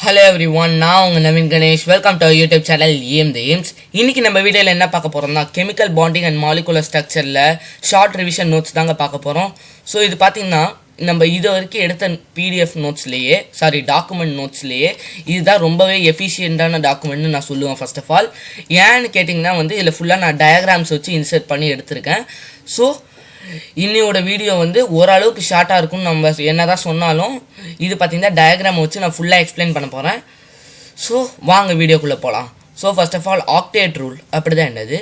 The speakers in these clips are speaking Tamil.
Hello everyone, நான் உங்க Naveen Ganesh. Welcome to YouTube channel AIIMS. இன்னைக்கு நம்ம வீடியோல என்ன பார்க்க போறோம்னா கெமிக்கல் பாண்டிங் அண்ட் மாலிகுலர் ஸ்ட்ரக்சர்ல ஷார்ட் ரிவிஷன் நோட்ஸ் தாங்க பார்க்க போறோம். ஸோ இது பார்த்தீங்கன்னா நம்ம இது வரைக்கும் எடுத்த பிடிஎஃப் நோட்ஸ்லேயே டாக்குமெண்ட் நோட்ஸ்லேயே இதுதான் ரொம்பவே எஃபிஷியண்டான டாக்குமெண்ட்னு நான் சொல்லுவேன். ஃபர்ஸ்ட் ஆஃப் ஆல் ஏன்னு கேட்டிங்கன்னா இதில் ஃபுல்லாக நான் டயக்ராம்ஸ் வச்சு இன்சர்ட் பண்ணி எடுத்திருக்கேன். ஸோ இன்னையோட வீடியோ ஓரளவுக்கு ஷார்ட்டாக இருக்கும்னு நம்ம என்னதான் சொன்னாலும் இது பார்த்தீங்கன்னா டயக்ராம் வச்சு நான் ஃபுல்லாக எக்ஸ்பிளைன் பண்ண போகிறேன். ஸோ வாங்க வீடியோக்குள்ளே போகலாம். So first of all octet rule அப்படி தான் என்னது,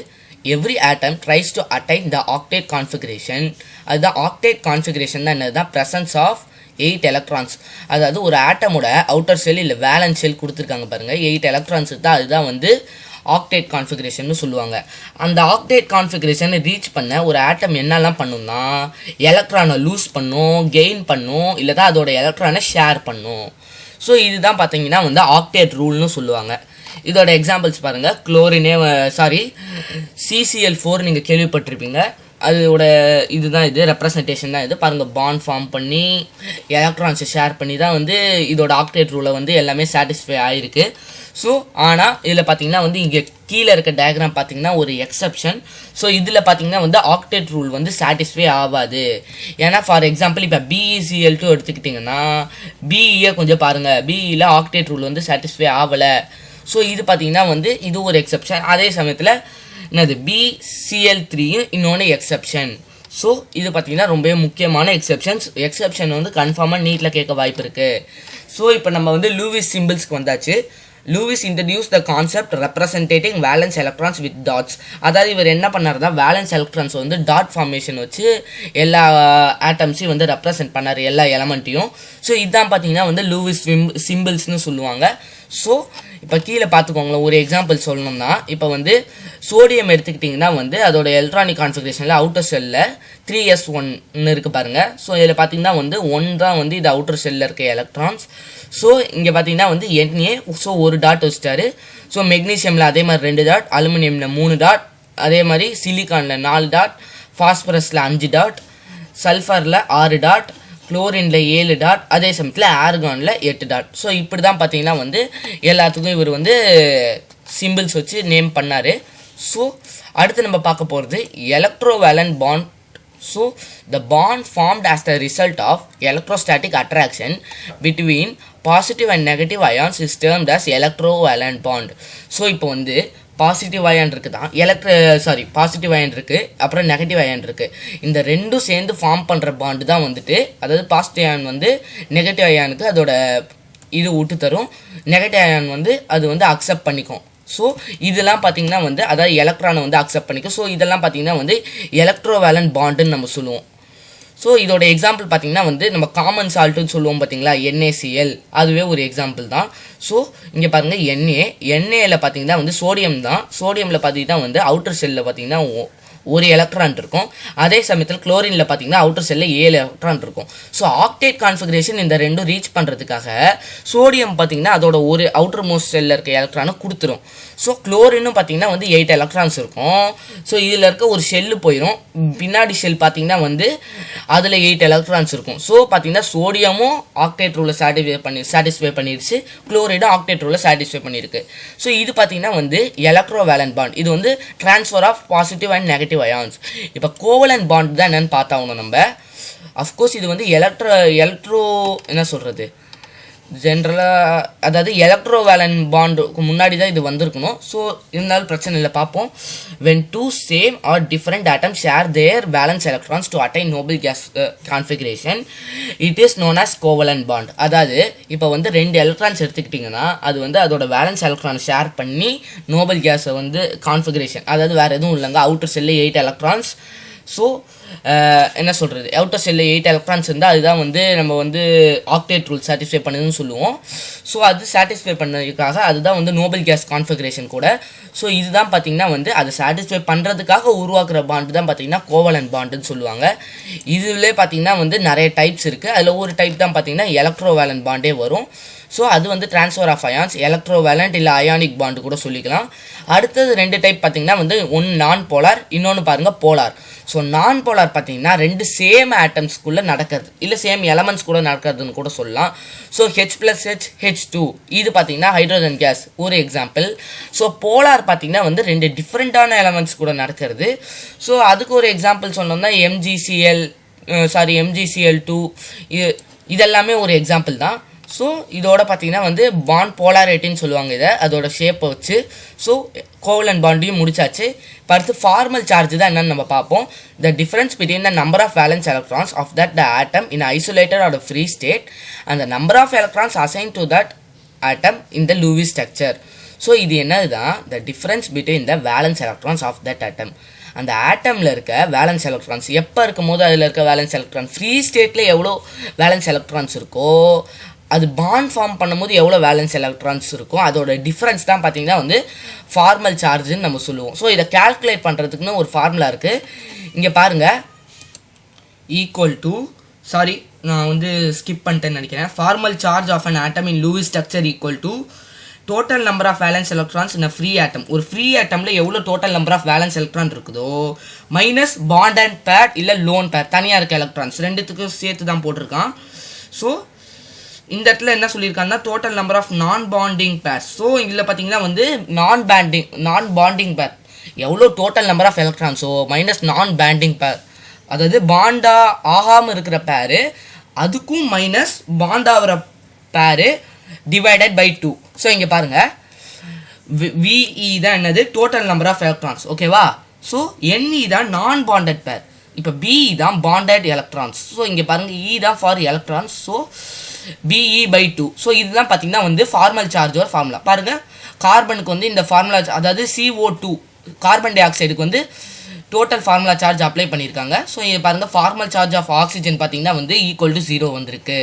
every atom tries to attain the octet configuration. அதுதான் ஆக்டேட் கான்ஃபிகரேஷன் தான் என்னது தான் ப்ரெசன்ஸ் ஆஃப் 8 எலக்ட்ரான்ஸ். அதாவது ஒரு ஆட்டமோட அவுட்டர் செல் இல்லை வேலன்ஸ் செல் கொடுத்துருக்காங்க பாருங்கள், 8 எலக்ட்ரான்ஸ் தான். அதுதான் ஆக்டேட் கான்ஃபிகரேஷன் சொல்லுவாங்க. அந்த ஆக்டேட் கான்ஃபிகரேஷனை ரீச் பண்ண ஒரு ஆட்டம் என்னெல்லாம் பண்ணும்னா எலக்ட்ரானை லூஸ் பண்ணும், கெயின் பண்ணும், இல்லை தான் அதோட எலக்ட்ரானை ஷேர் பண்ணும். ஸோ இதுதான் பார்த்தீங்கன்னா ஆக்டேட் ரூல்னு சொல்லுவாங்க. இதோட எக்ஸாம்பிள்ஸ் பாருங்கள், குளோரினே CCl4 நீங்கள் கேள்விப்பட்டிருப்பீங்க. அதோட இதுதான் இது ரெப்ரசன்டேஷன் தான் இது பாருங்கள். பாண்ட் ஃபார்ம் பண்ணி எலக்ட்ரான்ஸை ஷேர் பண்ணி தான் இதோட ஆக்டேட் ரூலை எல்லாமே சாட்டிஸ்ஃபை ஆகிருக்கு. ஸோ ஆனால் இதில் பார்த்தீங்கன்னா இங்கே கீழே இருக்க டயக்ராம் பார்த்தீங்கன்னா ஒரு எக்ஸப்ஷன். ஸோ இதில் பார்த்தீங்கன்னா ஆக்டேட் ரூல் சாட்டிஸ்ஃபை ஆகாது. ஏன்னா ஃபார் எக்ஸாம்பிள் இப்போ BeCl2 எடுத்துக்கிட்டிங்கன்னா பிஇயை கொஞ்சம் பாருங்கள், பிஇயில் ஆக்டேட் ரூல் சாட்டிஸ்ஃபை ஆகலை. ஸோ இது பார்த்தீங்கன்னா இது ஒரு எக்ஸப்ஷன். அதே சமயத்தில் என்னது BCl3 இன்னொன்று எக்ஸப்ஷன். ஸோ இது பார்த்தீங்கன்னா ரொம்பவே முக்கியமான எக்ஸப்ஷன் கன்ஃபார்மாக நீட்டில் கேட்க வாய்ப்பு இருக்குது. ஸோ இப்போ நம்ம லூவிஸ் சிம்பிள்ஸ்க்கு வந்தாச்சு. Lewis introduce the concept representing valence electrons with dots. அதாவது இவர் என்ன பண்ணார்னா வேலன்ஸ் எலக்ட்ரான்ஸ் டாட் ஃபார்மேஷன் வச்சு எல்லா ஆட்டம்ஸையும் ரெப்ரசன்ட் பண்ணார், எல்லா எலமெண்ட்டையும். ஸோ இதுதான் பார்த்தீங்கன்னா லூவிஸ் சிம்பிள்ஸ்னு சொல்லுவாங்க. ஸோ இப்போ கீழே பார்த்துக்கோங்களேன், ஒரு எக்ஸாம்பிள் சொல்லணும்னா இப்போ சோடியம் எடுத்துக்கிட்டிங்கன்னா அதோட எலக்ட்ரானிக் கான்ஃபிகரேஷனில் அவுட்டர் செல்லில் 3s1 இருக்குது பாருங்கள். ஸோ இதில் பார்த்தீங்கன்னா 1 தான் இது அவுட்டர் செல்லில் இருக்க எலக்ட்ரான்ஸ். ஸோ இங்கே பார்த்தீங்கன்னா Na. ஸோ ஒரு டாட் வச்சுட்டாரு. ஸோ மெக்னீஷியமில் அதே மாதிரி 2 டாட், அலுமினியமில் 3 டாட், அதே மாதிரி சிலிக்கானில் 4 டாட், ஃபாஸ்பரஸில் 5 டாட், சல்ஃபரில் 6 டாட், குளோரினில் 7 டாட், அதே சமயத்தில் ஆர்கானில் 8 டாட். ஸோ இப்படி தான் பார்த்தீங்கன்னா எல்லாத்துக்கும் இவர் சிம்பிள்ஸ் வச்சு நேம் பண்ணார். ஸோ அடுத்து நம்ம பார்க்க போகிறது எலக்ட்ரோவேலன்ட் bond. So the bond formed as the result of electrostatic attraction between positive and negative ions is termed as electrovalent bond. So இப்போ பாசிட்டிவ் அயன் இருக்குது தான் பாசிட்டிவ் அயன் இருக்குது, அப்புறம் நெகட்டிவ் அயன் இருக்குது. இந்த ரெண்டும் சேர்ந்து ஃபார்ம் பண்ணுற பாண்டு தான் அதாவது பாசிட்டிவ் அயன் நெகட்டிவ் அயானுக்கு அதோட இது விட்டு தரும், நெகட்டிவ் அயன் அது அக்செப்ட் பண்ணிக்கும். ஸோ இதெல்லாம் பார்த்தீங்கன்னா அதாவது எலக்ட்ரானை அக்செப்ட் பண்ணிக்கும். ஸோ இதெல்லாம் பார்த்தீங்கன்னா எலக்ட்ரோவேலன்ட் பாண்டுன்னு நம்ம சொல்லுவோம். ஸோ இதோட எக்ஸாம்பிள் பார்த்தீங்கன்னா நம்ம காமன் சால்ட்டுன்னு சொல்லுவோம் பார்த்தீங்களா, NaCl, அதுவே ஒரு எக்ஸாம்பிள் தான். ஸோ இங்கே பாருங்கள் Naல பார்த்தீங்கன்னா சோடியம் தான். சோடியமில் பார்த்தீங்கன்னா அவுட்டர் செல்லில் பார்த்தீங்கன்னா ஒரு எலக்ட்ரான் இருக்கும். அதே சமயத்தில் குளோரினில் பார்த்தீங்கன்னா அவுட்டர் செல்லில் 7 எலக்ட்ரான் இருக்கும். ஸோ ஆக்டேட் கான்ஃபிகரேஷன் இந்த ரெண்டும் ரீச் பண்ணுறதுக்காக சோடியம் பார்த்தீங்கன்னா அதோட ஒரு அவுட்டர் மோஸ்ட் செல்லில் இருக்க எலக்ட்ரானை கொடுத்துரும். ஸோ குளோரினும் பார்த்தீங்கன்னா 8 எலக்ட்ரான்ஸ் இருக்கும். ஸோ இதில் இருக்க ஒரு ஷெல்லு போயிடும், பின்னாடி ஷெல் பார்த்தீங்கன்னா அதில் 8 எலக்ட்ரான்ஸ் இருக்கும். ஸோ பார்த்தீங்கன்னா சோடியமும் ஆக்டேட் ரூலை சாட்டிஸ்ஃபை பண்ணிடுச்சு, குளோரைடும் ஆக்டேட் ரூலை சாட்டிஸ்ஃபை பண்ணியிருக்கு. ஸோ இது பார்த்தீங்கன்னா எலக்ட்ரோவேலன்ட் பாண்ட். இது transfer of positive and negative ions. இப்போ கோவலன்ட் பாண்ட் தான் என்னன்னு பார்த்தாகணும் நம்ம. அஃப்கோர்ஸ் இது எலக்ட்ரோ என்ன சொல்கிறது ஜென்ரலாக, அதாவது எலக்ட்ரோவேலன்ட் பாண்டுக்கு முன்னாடி தான் இது வந்திருக்கணும். ஸோ இருந்தாலும் பிரச்சனை இல்லை, பார்ப்போம். when two same or different atoms share their valence electrons to attain noble gas configuration, it is known as covalent bond. அதாவது இப்போ 2 எலக்ட்ரான்ஸ் எடுத்துக்கிட்டிங்கன்னா அது அதோட வேலன்ஸ் எலக்ட்ரானை ஷேர் பண்ணி நோபல் கேஸை கான்ஃபிகரேஷன், அதாவது வேறு எதுவும் இல்லைங்க, அவுட்டர் செல்லில் 8 எலக்ட்ரான்ஸ். ஸோ என்ன சொல்கிறது, அவுட்டர் செல்லில் 8 எலக்ட்ரான்ஸ் இருந்தால் அதுதான் நம்ம ஆக்டேட் ரூல் சாட்டிஸ்ஃபை பண்ணுதுன்னு சொல்லுவோம். ஸோ அது சாட்டிஸ்ஃபை பண்ணதுக்காக அதுதான் நோபல் கேஸ் கான்ஃபிகரேஷன் கூட. ஸோ இதுதான் பார்த்தீங்கன்னா அதை சாட்டிஸ்ஃபை பண்ணுறதுக்காக உருவாக்குற பாண்டு தான் பார்த்தீங்கன்னா கோவலன்ட் பாண்டுன்னு சொல்லுவாங்க. இதுலேயே பார்த்தீங்கன்னா நிறைய டைப்ஸ் இருக்குது. அதில் ஒரு டைப் தான் பார்த்தீங்கன்னா எலக்ட்ரோவேலன்ட் பாண்டே வரும். ஸோ அது ட்ரான்ஸ்ஃபர் ஆஃப் அயான்ஸ், எலக்ட்ரோவேலண்ட் இல்லை அயானிக் பாண்டு கூட சொல்லிக்கலாம். அடுத்தது 2 டைப் பார்த்தீங்கன்னா ஒன்று நான் போலார், இன்னொன்று பாருங்கள் போலார். ஸோ நான் போலார் போலார் பார்த்தீங்கன்னா ரெண்டு சேம் ஆட்டம்ஸ்குள்ளே நடக்கிறது, இல்லை சேம் எலமெண்ட்ஸ் கூட நடக்கிறதுன்னு கூட சொல்லலாம். ஸோ H + H H2 இது பார்த்தீங்கன்னா ஹைட்ரோஜன் கேஸ் ஒரு எக்ஸாம்பிள். ஸோ போலார் பார்த்தீங்கன்னா வந்து ரெண்டு டிஃப்ரெண்ட்டான எலமெண்ட்ஸ் கூட நடக்கிறது. ஸோ அதுக்கு ஒரு எக்ஸாம்பிள் சொன்னோம்னா MgCl2 இதெல்லாமே ஒரு எக்ஸாம்பிள் தான். ஸோ இதோட பார்த்தீங்கன்னா வந்து பாண்ட் போலாரிட்டின்னு சொல்லுவாங்க இதை, அதோட ஷேப்பை வச்சு. ஸோ கோவலன்ட் பாண்டையும் முடிச்சாச்சு. இப்போ அடுத்து ஃபார்மல் சார்ஜ் தான் என்னன்னு நம்ம பார்ப்போம். The difference between the number of valence electrons of that the atom in isolated or free state and the number of electrons assign to that atom in the Lewis structure. So இது என்னதுதான், the difference between the valence electrons of that atom. அந்த ஆட்டமில் இருக்க வேலன்ஸ் எலக்ட்ரான்ஸ் எப்போ இருக்கும் போது அதில் இருக்க வேலன்ஸ் எலக்ட்ரான் ஃப்ரீ ஸ்டேட்டில் எவ்வளோ வேலன்ஸ் எலக்ட்ரான்ஸ் இருக்கோ, அது பாண்ட் ஃபார்ம் பண்ணும்போது எவ்வளோ வேலன்ஸ் எலக்ட்ரான்ஸ் இருக்கும், அதோட டிஃப்ரென்ஸ் தான் பார்த்தீங்கன்னா வந்து ஃபார்மல் சார்ஜுன்னு நம்ம சொல்லுவோம். ஸோ இதை கால்குலேட் பண்ணுறதுக்குன்னு ஒரு ஃபார்முலா இருக்குது. இங்கே பாருங்கள், ஈக்குவல் டு நான் வந்து ஸ்கிப் பண்ணிட்டேன்னு நினைக்கிறேன். Formal charge of an atom in Lewis structure equal to total number of valence electrons in free atom. ஒரு ஃப்ரீ ஆட்டமில் எவ்வளோ total number of valence electron இருக்குதோ மைனஸ் பாண்ட் அண்ட் பேர் இல்லை லோன் பேர் தனியாக இருக்க எலக்ட்ரான்ஸ் ரெண்டுத்துக்கும் சேர்த்து தான் போட்டிருக்கான். ஸோ இந்த இடத்துல என்ன சொல்லியிருக்காங்கன்னா டோட்டல் நம்பர் ஆஃப் நான் பாண்டிங் பேர். ஸோ இதில் பார்த்தீங்கன்னா வந்து நான் பாண்டிங் பேர் எவ்வளோ டோட்டல் நம்பர் ஆஃப் எலக்ட்ரான்ஸோ மைனஸ் நான் பாண்டிங் பேர், அதாவது பாண்டா ஆகாமல் இருக்கிற பேரு அதுக்கும் மைனஸ் பாண்டாகிற பேரு டிவைடட் பை 2. ஸோ இங்கே பாருங்கள், VE தான் என்னது டோட்டல் நம்பர் ஆஃப் எலக்ட்ரான்ஸ், ஓகேவா. ஸோ NE தான் நான் பாண்டட் பேர், இப்போ BE தான் பாண்டட் எலக்ட்ரான்ஸ். ஸோ இங்கே பாருங்கள், E தான் for electrons, so BE/2. So இதுதான் பார்த்தீங்கன்னா வந்து ஃபார்மல் சார்ஜ் ஒரு ஃபார்முலா. பாருங்கள், கார்பனுக்கு வந்து இந்த ஃபார்முலா, அதாவது CO2 கார்பன் டை ஆக்சைடுக்கு வந்து டோட்டல் ஃபார்முலா சார்ஜ் அப்ளை பண்ணியிருக்காங்க. ஸோ இது பாருங்கள், ஃபார்மல் சார்ஜ் ஆஃப் ஆக்சிஜன் பார்த்தீங்கன்னா வந்து ஈக்குவல் டு 0 வந்திருக்கு.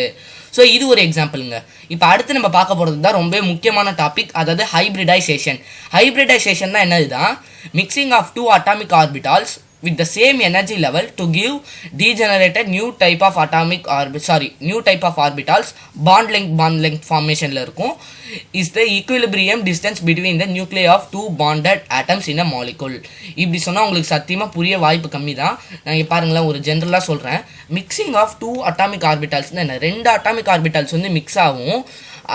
ஸோ இது ஒரு எக்ஸாம்பிளுங்க. இப்போ அடுத்து நம்ம பார்க்க போகிறது தான் ரொம்ப முக்கியமான டாபிக், அதாவது ஹைப்ரிடைசேஷன். ஹைப்ரிடைசேஷன் தான் என்னதுதான், mixing of 2 atomic orbitals with the same energy level to give degenerated new type of orbitals bond length formation ல இருக்கும். is the equilibrium distance between the nuclei of 2 bonded atoms in a molecule. இப்படி சொன்னால் உங்களுக்கு சத்தியமாக புரிய வாய்ப்பு கம்மி தான். நான் பாருங்களேன், ஒரு ஜென்ரலாக சொல்கிறேன். மிக்சிங் ஆஃப் 2 அட்டாமிக் ஆர்பிட்டால்ஸ்னால் என்ன, 2 அட்டாமிக் ஆர்பிட்டால்ஸ் வந்து மிக்ஸ் ஆகும்.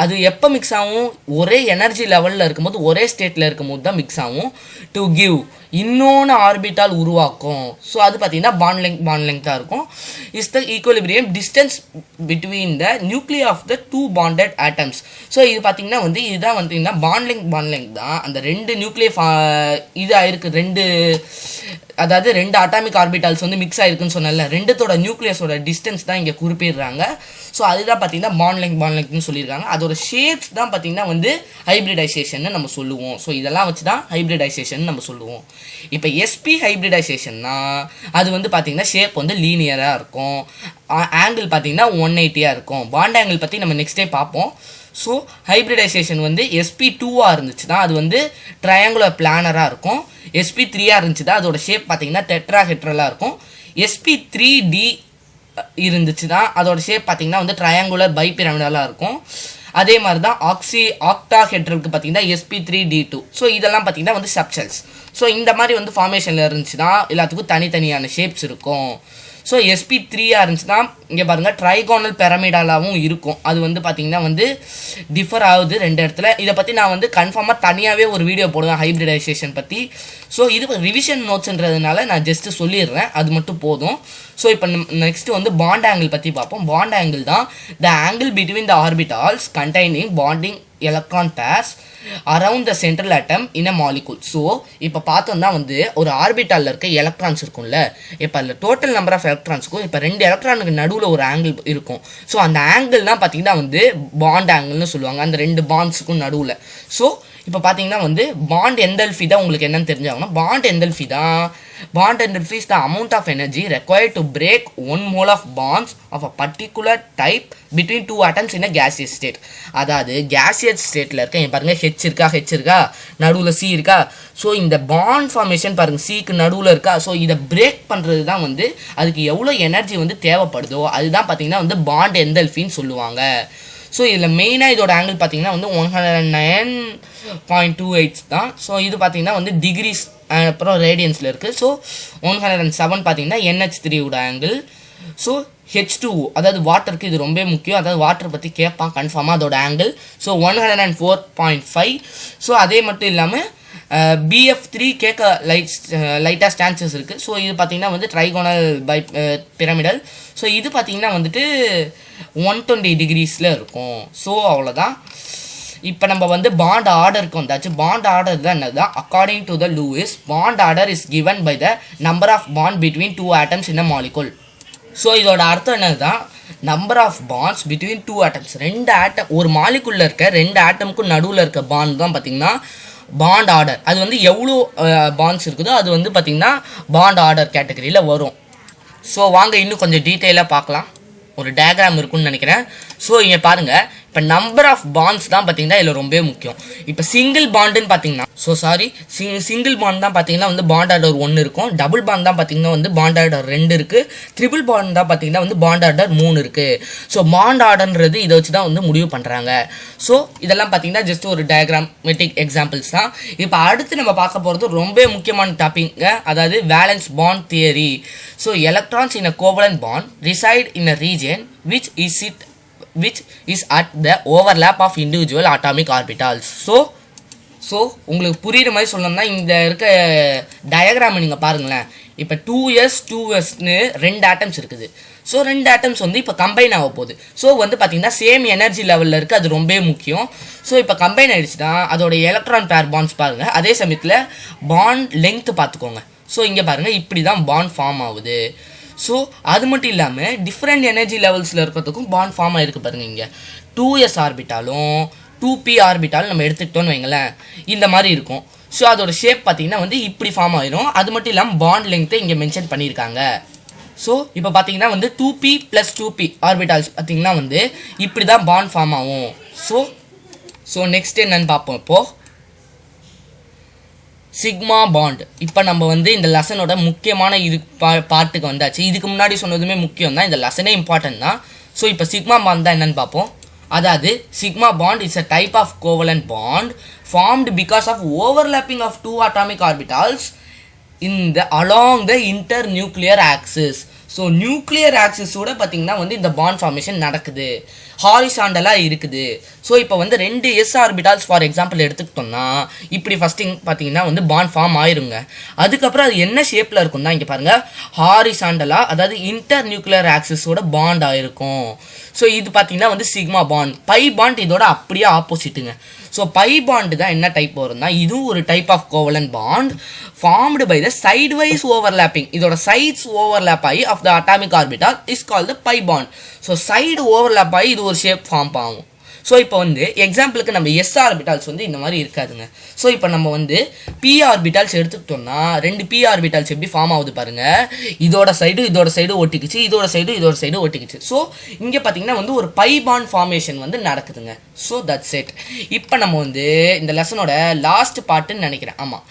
அது எப்போ மிக்ஸ் ஆகும், ஒரே எனர்ஜி லெவலில் இருக்கும்போது ஒரே ஸ்டேட்டில் இருக்கும்போது தான் மிக்ஸ் ஆகும். டு கிவ் இன்னொன்று ஆர்பிட்டால் உருவாக்கும். ஸோ அது பார்த்தீங்கன்னா பாண்ட் லெங்க்தாக இருக்கும். Is the equilibrium distance between the nuclei of the 2 bonded atoms. So இது பார்த்தீங்கன்னா வந்து இதுதான் பார்த்தீங்கன்னா பாண்ட் லெங்க் தான். அந்த ரெண்டு நியூக்ளியை இது ஆயிருக்கு, அதாவது 2 அட்டாமிக் ஆர்பிட்டால்ஸ் வந்து மிக்ஸ் ஆயிருக்குன்னு சொன்னல, ரெண்டுத்தோட நியூக்ளியஸோட டிஸ்டன்ஸ் தான் இங்கே குறிப்பிடுறாங்க. ஸோ அதுதான் பார்த்தீங்கன்னா பாண்ட் லெங்க்னு சொல்லியிருக்காங்க. அதோட ஷேப்ஸ் தான் பார்த்தீங்கன்னா வந்து ஹைப்ரிடைசேஷன் நம்ம சொல்லுவோம். ஸோ இதெல்லாம் வச்சு தான் ஹைப்ரிடைசேஷன் நம்ம சொல்லுவோம். இப்போ sp ஹைப்ரிடைசேஷன்னா அது வந்து பார்த்தீங்கன்னா ஷேப் வந்து லீனியராக இருக்கும், ஆங்கிள் பார்த்தீங்கன்னா 180 இருக்கும். பாண்ட் ஆங்கிள் பற்றி நம்ம நெக்ஸ்டே பார்ப்போம். ஸோ ஹைப்ரிடைசேஷன் வந்து sp2 இருந்துச்சுன்னா அது வந்து ட்ரையாங்குலர் பிளானராக இருக்கும். sp3 இருந்துச்சுன்னா அதோட ஷேப் பார்த்தீங்கன்னா டெட்ராஹெட்ரலாக இருக்கும். sp3d இருந்துச்சுன்னா அதோட ஷேப் பார்த்தீங்கன்னா வந்து ட்ரையாங்குலர் பைபிரமிடலாக இருக்கும். அதே மாதிரி தான் ஆக்டாஹெட்ரலுக்கு பார்த்தீங்கன்னா sp3d2. ஸோ இதெல்லாம் பார்த்தீங்கன்னா வந்து சப்செல்ஸ். ஸோ இந்த மாதிரி வந்து ஃபார்மேஷனில் இருந்துச்சுன்னா எல்லாத்துக்கும் தனித்தனியான ஷேப்ஸ் இருக்கும். ஸோ sp3 இருந்துச்சுன்னா இங்கே பாருங்கள் ட்ரைகோனல் பிரமிடலாகவும் இருக்கும். அது வந்து பார்த்திங்கன்னா வந்து டிஃபர் ஆகுது 2 இடத்துல. இதை பற்றி நான் வந்து கன்ஃபார்மாக தனியாகவே ஒரு வீடியோ போடுவேன் ஹைப்ரிடைசேஷன் பற்றி. ஸோ இது ரிவிஷன் நோட்ஸ்ன்றதுனால நான் ஜஸ்ட்டு சொல்லிடுறேன், அது மட்டும் போதும். ஸோ இப்போ நெக்ஸ்ட்டு வந்து பாண்ட் ஆங்கிள் பற்றி பார்ப்போம். பாண்ட் ஆங்கிள் தான் த angle between the orbitals containing bonding electron pairs around the central atom in a molecule. So இப்போ பார்த்தோம்னா வந்து ஒரு ஆர்பிட்டாலில் இருக்க எலக்ட்ரான்ஸ் இருக்கும்ல, இப்போ அதில் டோட்டல் நம்பர் ஆஃப் எலக்ட்ரான்ஸுக்கும் இப்போ 2 எலக்ட்ரானுக்கு நடுவில் ஒரு ஆங்கிள் இருக்கும். ஸோ அந்த ஆங்கிள்னால் பார்த்தீங்கன்னா வந்து பாண்ட் ஆங்கிள்னு சொல்லுவாங்க, அந்த 2 பாண்ட்ஸுக்கும் நடுவில். ஸோ இப்போ பார்த்தீங்கன்னா வந்து பாண்ட் என்தல்ஃபி தான் உங்களுக்கு என்னன்னு தெரிஞ்சாகணும். Bond enthalpy is the amount of energy required to break 1 mole of bonds of a particular type between 2 atoms in a gaseous state. அதாவது gaseous stateல இருக்க பாருங்க H இருக்கா நடுவில் C இருக்கா. ஸோ இந்த பாண்ட் ஃபார்மேஷன் பாருங்க Cக்கு நடுவில் இருக்கா. ஸோ இதை பிரேக் பண்ணுறது தான் வந்து அதுக்கு எவ்வளோ எனர்ஜி வந்து தேவைப்படுதோ அதுதான் பார்த்தீங்கன்னா வந்து பாண்ட் என்தல்ஃபின்னு சொல்லுவாங்க. ஸோ இதில் மெயினாக இதோட ஆங்கிள் பார்த்தீங்கன்னா வந்து 109.28 தான். ஸோ இது பார்த்தீங்கன்னா வந்து டிகிரிஸ் அப்புறம் ரேடியன்ஸில் இருக்குது. ஸோ 107 பார்த்தீங்கன்னா NH3 ஓட ஆங்கிள். ஸோ H2O அதாவது வாட்டருக்கு இது ரொம்ப முக்கியம், அதாவது வாட்டர் பற்றி கேட்பான் கன்ஃபார்மாக அதோட ஆங்கிள். ஸோ 104.5. ஸோ அதே மட்டும் இல்லாமல் BF3 கேட்க லைட்டாக ஸ்டான்சஸ் இருக்குது. ஸோ இது பார்த்தீங்கன்னா வந்து ட்ரைகோனல் பை பிரமிடல். ஸோ இது பார்த்தீங்கன்னா வந்துட்டு 120 டிகிரிஸில் இருக்கும். ஸோ அவ்வளோதான். இப்போ நம்ம வந்து பாண்ட் ஆர்டருக்கு வந்தாச்சு. பாண்ட் ஆர்டர் தான் என்னது, according to the Lewis bond order is given by the number of bond between 2 atoms in a molecule. So இதோட அர்த்தம் என்னது தான், number of bonds between 2 atoms, 2 atom ஒரு மாலிகுலில் இருக்க 2 ஆட்டமுக்கும் நடுவில் இருக்க பாண்ட் தான் பார்த்திங்கன்னா பாண்ட் ஆர்டர். அது வந்து எவ்வளோ பாண்ட்ஸ் இருக்குதோ அது வந்து பார்த்திங்கன்னா பாண்ட் ஆர்டர் கேட்டகரியில் வரும். ஸோ வாங்க இன்னும் கொஞ்சம் டீட்டெயிலாக பார்க்கலாம். ஒரு டயக்ராம் இருக்குன்னு நினைக்கிறேன். ஸோ இங்கே பாருங்கள், இப்போ நம்பர் ஆஃப் பாண்ட்ஸ் தான் பார்த்தீங்கன்னா இதில் ரொம்ப முக்கியம். இப்போ சிங்கிள் பாண்டுன்னு பார்த்தீங்கன்னா சிங்கிள் பாண்ட் தான் பார்த்தீங்கன்னா வந்து பாண்ட் ஆர்டர் 1 இருக்கும். டபுள் பாண்ட் தான் பார்த்தீங்கன்னா வந்து பாண்ட் ஆர்டர் 2 இருக்குது. ட்ரிபிள் பாண்ட் தான் பார்த்தீங்கன்னா வந்து பாண்ட் ஆர்டர் 3 இருக்குது. ஸோ பாண்ட் ஆர்டர்ன்றது இதை வச்சு தான் வந்து முடிவு பண்ணுறாங்க. ஸோ இதெல்லாம் பார்த்தீங்கன்னா ஜஸ்ட் ஒரு டயக்ராமேட்டிக் எக்ஸாம்பிள்ஸ் தான். இப்போ அடுத்து நம்ம பார்க்க போகிறது ரொம்ப முக்கியமான டாபிக்ங்க, அதாவது valence bond theory. So electrons in a covalent bond reside in a region which is at the overlap of individual atomic orbitals. So உங்களுக்கு புரியுற மாதிரி சொல்லணும்னா இந்த இருக்க டயக்ராமை நீங்கள் பாருங்களேன். இப்போ 2s2sன்னு 2 ஆட்டம்ஸ் இருக்குது. ஸோ 2 ஆட்டம்ஸ் வந்து இப்போ கம்பைன் ஆக போகுது. ஸோ வந்து பார்த்தீங்கன்னா சேம் எனர்ஜி லெவலில் இருக்குது, அது ரொம்ப முக்கியம். ஸோ இப்போ கம்பைன் ஆகிடுச்சுன்னா அதோட எலக்ட்ரான் பேர் பாண்ட்ஸ் பாருங்கள். அதே சமயத்தில் பாண்ட் லெங்க்த்து பார்த்துக்கோங்க. ஸோ இங்கே பாருங்கள், இப்படி தான் பாண்ட் ஃபார்ம் ஆகுது. ஸோ அது மட்டும் இல்லாமல் டிஃப்ரெண்ட் எனர்ஜி லெவல்ஸில் இருக்கிறதுக்கும் பாண்ட் ஃபார்ம் ஆகிருக்கு பாருங்கள். இங்கே 2s ஆர்பிட்டாலும் 2p ஆர்பிட்டாலும் நம்ம எடுத்துக்கிட்டோன்னு வைங்களேன், இந்த மாதிரி இருக்கும். ஸோ அதோட ஷேப் பார்த்தீங்கன்னா வந்து இப்படி ஃபார்ம் ஆகிடும். அது மட்டும் இல்லாமல் பாண்ட் லெங்க்த்தை இங்கே மென்ஷன் பண்ணியிருக்காங்க. ஸோ இப்போ பார்த்தீங்கன்னா வந்து 2p + 2p ஆர்பிட்டால்ஸ் பார்த்தீங்கன்னா வந்து இப்படி தான் பாண்ட் ஃபார்ம் ஆகும். ஸோ நெக்ஸ்ட் என்னன்னு பார்ப்போம். இப்போது சிக்மா பாண்ட். இப்போ நம்ம வந்து இந்த லெசனோட முக்கியமான இது பார்ட்டுக்கு வந்தாச்சு. இதுக்கு முன்னாடி சொன்னதுமே முக்கியம் தான், இந்த லெசனே இம்பார்ட்டன்ட் தான். ஸோ இப்போ சிக்மா பாண்ட் தான் என்னன்னு பார்ப்போம். அதாவது sigma bond is a type of covalent bond formed because of overlapping of 2 atomic orbitals along the internuclear axis. So nuclear ஆக்சிஸோட பார்த்தீங்கன்னா வந்து இந்த பாண்ட் ஃபார்மேஷன் நடக்குது, ஹாரிசாண்டலாக இருக்குது. ஸோ இப்போ வந்து 2 s ஆர்பிட்டால்ஸ் ஃபார் எக்ஸாம்பிள் எடுத்துக்கிட்டோம்னா இப்படி ஃபஸ்ட்டிங் பார்த்தீங்கன்னா வந்து பாண்ட் ஃபார்ம் ஆயிருங்க. அதுக்கப்புறம் அது என்ன ஷேப்பில் இருக்கும் தான் இங்கே பாருங்கள், ஹாரிசாண்டலாக, அதாவது இன்டர் நியூக்ளியர் ஆக்சிஸோட பாண்ட் ஆயிருக்கும். ஸோ இது பார்த்தீங்கன்னா வந்து சிக்மா பாண்ட். பை பாண்ட் இதோட அப்படியே ஆப்போசிட்டுங்க. ஸோ பை பாண்டு தான் என்ன டைப் வரும்னா இதுவும் ஒரு type of covalent bond formed by the side wise overlapping. இதோட சைட்ஸ் ஓவர்லேப் ஆகி of the atomic orbital is called the pi bond. So side overlap ஆகி இது ஒரு ஷேப் ஃபார்ம் ஆகும். ஸோ இப்போ வந்து எக்ஸாம்பிளுக்கு நம்ம எஸ் ஆர்பிட்டால்ஸ் வந்து இந்த மாதிரி இருக்காதுங்க. ஸோ இப்போ நம்ம வந்து பி ஆர்பிட்டால்ஸ் எடுத்துக்கிட்டோம்னா 2 பி ஆர்பிட்டால்ஸ் எப்படி ஃபார்ம் ஆகுது பாருங்கள். இதோட சைடு ஒட்டிக்குச்சு, இதோட சைடு ஒட்டிக்குச்சு. ஸோ இங்கே பார்த்தீங்கன்னா வந்து ஒரு பை பாண்ட் ஃபார்மேஷன் வந்து நடக்குதுங்க. So that's it. இப்போ நம்ம வந்து இந்த லெசனோட லாஸ்ட் பார்ட்டுன்னு நினைக்கிறேன். ஆமாம்,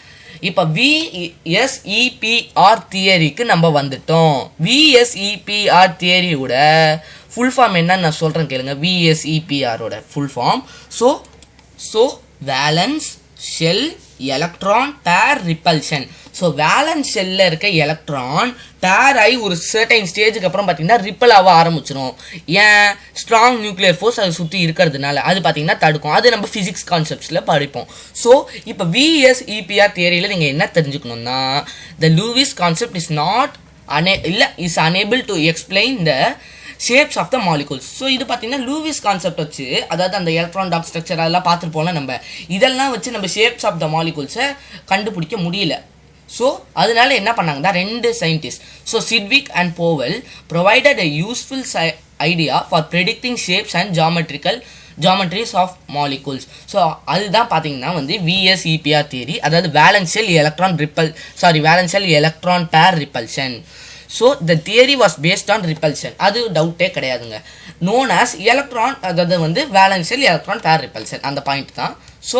இப்போ VSEPR தியரிக்கு நம்ம வந்துட்டோம். VSEPR தியரியோட ஃபுல் ஃபார்ம் என்னன்னு நான் சொல்கிறேன் கேளுங்க. VSEPRோட full form so valence shell electron pair repulsion. So valence ஷெல்லில் இருக்க எலக்ட்ரான் பேர் ஆகி ஒரு சர்டைன் ஸ்டேஜுக்கு அப்புறம் பார்த்தீங்கன்னா ரிப்பல் ஆக ஆரம்பிச்சிடும். ஏன்? ஸ்ட்ராங் நியூக்ளியர் ஃபோர்ஸ் அதை சுற்றி இருக்கிறதுனால அது பார்த்தீங்கன்னா தடுக்கும். அது நம்ம ஃபிசிக்ஸ் கான்செப்ட்ஸில் படிப்போம். ஸோ இப்போ VSEPR தியரியில் நீங்கள் என்ன தெரிஞ்சுக்கணும்னா, the Lewis concept is unable to explain the shapes of the molecules. So இது பார்த்தீங்கன்னா லூவிஸ் கான்செப்ட் வச்சு, அதாவது அந்த எலக்ட்ரான் டாட் ஸ்ட்ரக்சர் அதெல்லாம் பார்த்துருப்போம்ல நம்ம, இதெல்லாம் வச்சு நம்ம ஷேப்ஸ் ஆஃப் த மாலிகூல்ஸை கண்டுபிடிக்க முடியல. ஸோ அதனால என்ன பண்ணாங்கன்னா 2 scientist, so Sidgwick and Powell provided a useful idea for predicting shapes and geometries of molecules. So அதுதான் பார்த்தீங்கன்னா வந்து VSEPR தியரி, அதாவது valence shell electron pair repulsion. So the theory was based on repulsion, அது டவுட்டே கிடையாதுங்க. நோன் ஆஸ் எலக்ட்ரான், அதாவது வந்து valence shell electron pair repulsion, அந்த பாயிண்ட் தான். ஸோ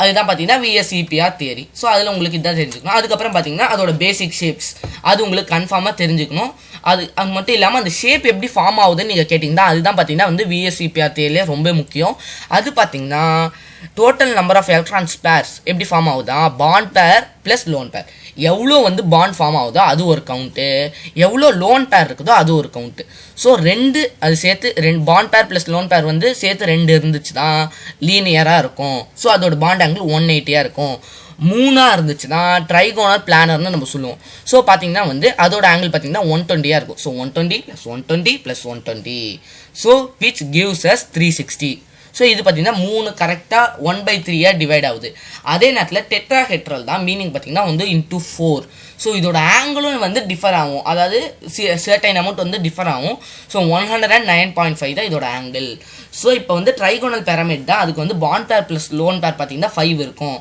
அதுதான் பார்த்தீங்கன்னா VSEPR தியரி. ஸோ அதில் உங்களுக்கு இதான் தெரிஞ்சுக்கணும். அதுக்கப்புறம் பார்த்தீங்கன்னா அதோட பேசிக் ஷேப்ஸ் அது உங்களுக்கு கன்ஃபார்மாக தெரிஞ்சுக்கணும். அது மட்டும் இல்லாமல் அந்த ஷேப் எப்படி ஃபார்ம் ஆகுதுன்னு நீங்கள் கேட்டிங்கன்னா அதுதான் பார்த்தீங்கன்னா வந்து VSEPR ரொம்ப முக்கியம். அது பார்த்தீங்கன்னா total number of electrons pairs எப்படி ஃபார்ம் ஆகுதா, bond pair plus lone pair. எவ்வளோ வந்து பாண்ட் ஃபார்ம் ஆகுதோ அது ஒரு கவுண்ட்டு, எவ்வளோ லோன் பேர் இருக்குதோ அது ஒரு கவுண்ட்டு. ஸோ அது சேர்த்து பாண்ட் பேர் ப்ளஸ் லோன் பேர் வந்து சேர்த்து 2 இருந்துச்சு தான் லீனியராக இருக்கும். ஸோ அதோட பாண்ட் ஆங்கிள் 180 இருக்கும். 3 இருந்துச்சுன்னா ட்ரைகோனல் பிளானர்னு நம்ம சொல்லுவோம். ஸோ பார்த்தீங்கன்னா வந்து அதோட ஆங்கிள் பார்த்தீங்கன்னா 120 இருக்கும். So 120 + 120 + 120, so which gives us 360. So இது பார்த்தீங்கன்னா 3 கரெக்டாக 1/3 டிவைட் ஆகுது. அதே நேரத்தில் டெட்ராஹெட்ரல் தான், மீனிங் பார்த்தீங்கன்னா வந்து × 4. ஸோ இதோட ஆங்கிளும் வந்து டிஃபர் ஆகும், அதாவது சர்டைன் அமௌண்ட் வந்து டிஃபர் ஆகும். ஸோ 109.5 தான் இதோட ஆங்கிள். ஸோ இப்போ வந்து ட்ரைகோனல் பிரமிட் தான், அதுக்கு வந்து பாண்ட் பேர் ப்ளஸ் லோன் பேர் பார்த்தீங்கன்னா 5 இருக்கும்.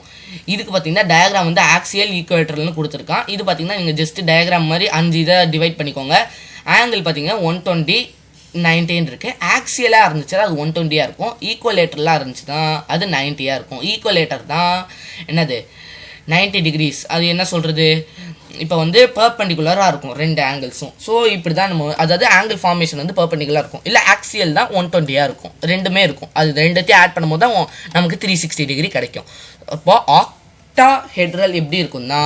இதுக்கு பார்த்தீங்கன்னா டயக்ராம் வந்து ஆக்சியல் ஈக்குவேட்டர்னு கொடுத்துருக்கான். இது பார்த்தீங்கன்னா நீங்கள் ஜஸ்ட் டயக்ராம் மாதிரி 5 இதை டிவைட் பண்ணிக்கோங்க. ஆங்கிள் பார்த்தீங்கன்னா 120 19 இருக்குது. ஆக்சியலாக இருந்துச்சுன்னா அது 120 இருக்கும். ஈக்குவலேட்டர்லாம் இருந்துச்சுன்னா அது 90 இருக்கும். ஈக்குவலேட்டர் தான் என்னது 90 டிகிரிஸ். அது என்ன சொல்கிறது, இப்போ வந்து பர்பெண்டிகுலராக இருக்கும் 2 ஆங்கிள்ஸும். ஸோ இப்படி தான் நம்ம, அதாவது ஆங்கிள் ஃபார்மேஷன் வந்து பர்பெண்டிகுலராக இருக்கும். இல்லை ஆக்சியல் தான் 120 இருக்கும். ரெண்டுமே இருக்கும். அது ரெண்டுத்தையும் ஆட் பண்ணும்போது தான் நமக்கு 360 டிகிரி கிடைக்கும். அப்போ ஆக்டாஹெட்ரல் எப்படி இருக்கும்னா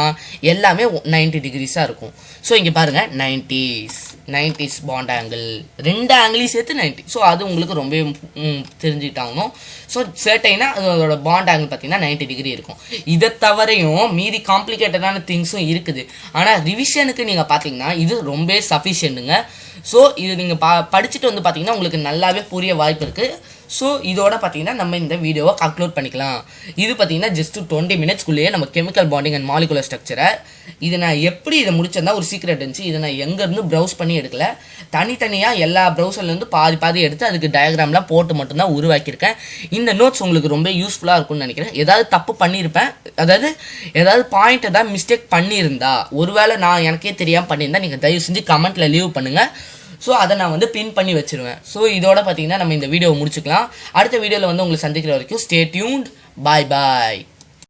எல்லாமே 90 டிகிரிஸாக இருக்கும். ஸோ இங்கே பாருங்கள் 90s பாண்ட் ஆங்கிள், 2 ஆங்கிளையும் சேர்த்து 90. ஸோ அது உங்களுக்கு ரொம்ப தெரிஞ்சுக்கிட்டாகணும். ஸோ சர்டைனாக அதோட பாண்ட் ஆங்கிள் பார்த்தீங்கன்னா 90 டிகிரி இருக்கும். இதை தவிரையும் மீதி காம்ப்ளிகேட்டடான திங்ஸும் இருக்குது. ஆனால் ரிவிஷனுக்கு நீங்கள் பார்த்தீங்கன்னா இது ரொம்ப சஃபிஷியன்ட்டுங்க. ஸோ இது நீங்கள் படிச்சுட்டு வந்து பார்த்தீங்கன்னா உங்களுக்கு நல்லாவே புரிய வாய்ப்பு இருக்குது. ஸோ இதோட பார்த்தீங்கன்னா நம்ம இந்த வீடியோவை கன்க்ளூட் பண்ணிக்கலாம். இது பார்த்தீங்கன்னா ஜஸ்ட் 20 மினிட்ஸ்க்குள்ளேயே நம்ம கெமிக்கல் பாண்டிங் அண்ட் மாலிகுலர் ஸ்ட்ரக்சரை, இது நான் எப்படி இதை முடிச்சிருந்தா ஒரு சீக்ரெட் இருந்துச்சு. இதை நான் எங்கேருந்து ப்ரௌஸ் பண்ணி எடுக்கல, தனித்தனியாக எல்லா ப்ரௌசர்லேருந்து பாதி எடுத்து அதுக்கு டயக்ராம்லாம் போட்டு மட்டும்தான் உருவாக்கியிருக்கேன். இந்த நோட்ஸ் உங்களுக்கு ரொம்ப யூஸ்ஃபுல்லாக இருக்கும்னு நினைக்கிறேன். ஏதாவது தப்பு பண்ணியிருப்பேன், அதாவது ஏதாவது பாயிண்ட் ஏதாவது மிஸ்டேக் பண்ணியிருந்தா, ஒருவேளை நான் எனக்கே தெரியாமல் பண்ணியிருந்தா நீங்கள் தயவு செஞ்சு கமெண்ட்டில் லீவ் பண்ணுங்கள். ஸோ அதை நான் வந்து பின் பண்ணி வச்சுருவேன். ஸோ இதோட பார்த்தீங்கன்னா நம்ம இந்த வீடியோவை முடிச்சுக்கலாம். அடுத்த வீடியோவில் வந்து உங்களை சந்திக்கிற வரைக்கும் ஸ்டே டியூன்ட். பாய்.